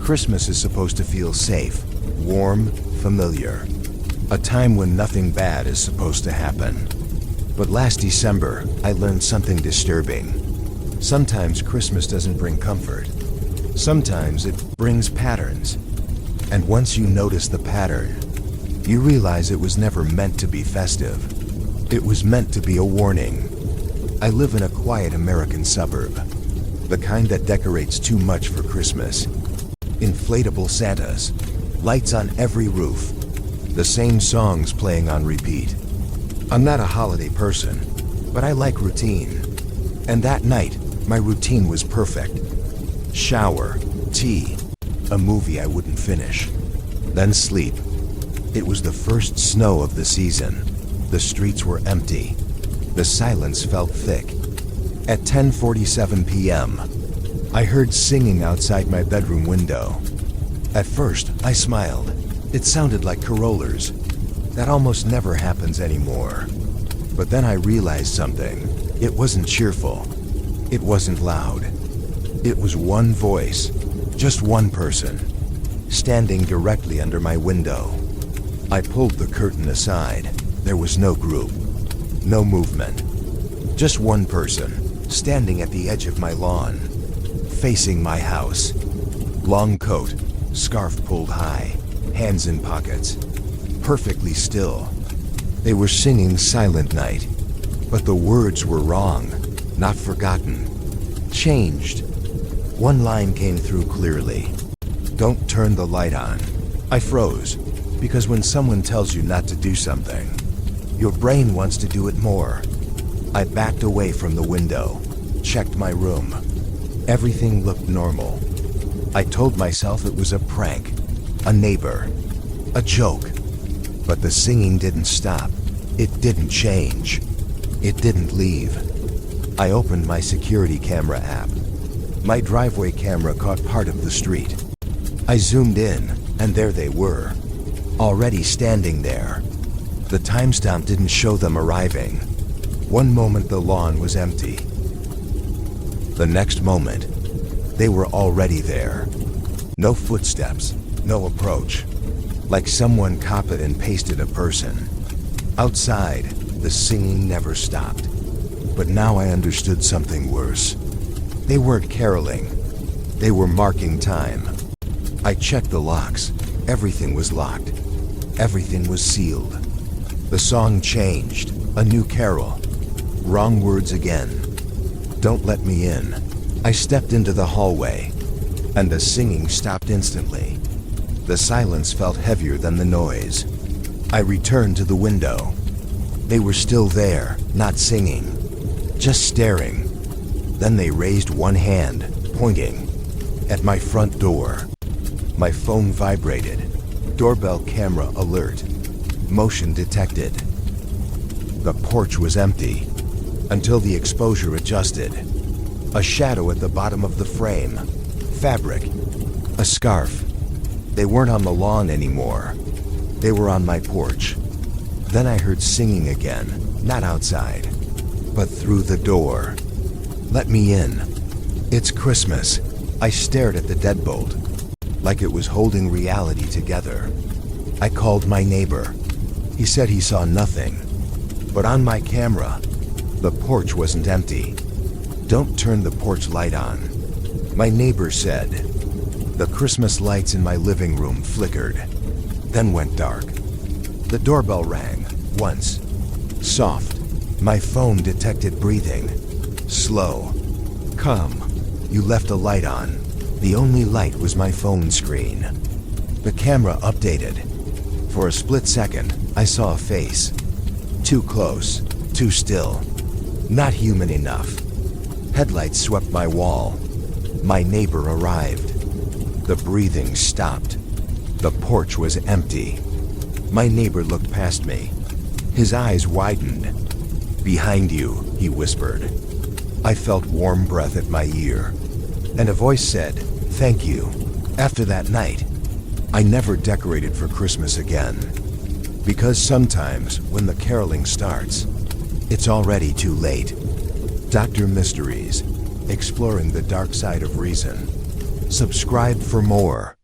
Christmas is supposed to feel safe, warm, familiar. A time when nothing bad is supposed to happen. But last December, I learned something disturbing. Sometimes Christmas doesn't bring comfort. Sometimes it brings patterns. And once you notice the pattern, you realize it was never meant to be festive. It was meant to be a warning. I live in a quiet American suburb, the kind that decorates too much for Christmas. Inflatable Santas, lights on every roof, the same songs playing on repeat. I'm not a holiday person, but I like routine. And that night, my routine was perfect. Shower, tea, a movie I wouldn't finish, then sleep. It was the first snow of the season. The streets were empty. The silence felt thick. At 10:47 p.m., I heard singing outside my bedroom window. At first, I smiled. It sounded like carolers. That almost never happens anymore. But then I realized something. It wasn't cheerful. It wasn't loud. It was one voice, just one person, standing directly under my window. I pulled the curtain aside. There was no group, no movement. Just one person, standing at the edge of my lawn, facing my house. Long coat, scarf pulled high, hands in pockets, perfectly still. They were singing Silent Night, but the words were wrong, not forgotten, changed. One line came through clearly. Don't turn the light on. I froze, because when someone tells you not to do something, your brain wants to do it more. I backed away from the window, checked my room. Everything looked normal. I told myself it was a prank, a neighbor, a joke. But the singing didn't stop. It didn't change. It didn't leave. I opened my security camera app. My driveway camera caught part of the street. I zoomed in, and there they were, already standing there. The timestamp didn't show them arriving. One moment the lawn was empty. The next moment, they were already there. No footsteps, no approach. Like someone copied and pasted a person. Outside, the singing never stopped. But now I understood something worse. They weren't caroling. They were marking time. I checked the locks. Everything was locked. Everything was sealed. The song changed. A new carol. Wrong words again. Don't let me in. I stepped into the hallway, and the singing stopped instantly. The silence felt heavier than the noise. I returned to the window. They were still there, not singing, just staring. Then they raised one hand, pointing, at my front door. My phone vibrated. Doorbell camera alert. Motion detected. The porch was empty, until the exposure adjusted. A shadow at the bottom of the frame. Fabric. A scarf. They weren't on the lawn anymore. They were on my porch. Then I heard singing again, not outside, but through the door. Let me in. It's Christmas. I stared at the deadbolt, like it was holding reality together. I called my neighbor. He said he saw nothing, but on my camera, the porch wasn't empty. Don't turn the porch light on. My neighbor said. The Christmas lights in my living room flickered, then went dark. The doorbell rang, once. Soft. My phone detected breathing. Slow. Come. You left a light on. The only light was my phone screen. The camera updated. For a split second, I saw a face. Too close. Too still. Not human enough. Headlights swept my wall. My neighbor arrived. The breathing stopped. The porch was empty. My neighbor looked past me. His eyes widened. Behind you, he whispered. I felt warm breath at my ear. And a voice said, thank you. After that night, I never decorated for Christmas again. Because sometimes, when the caroling starts, it's already too late. Dr. Mysteries, exploring the dark side of reason. Subscribe for more.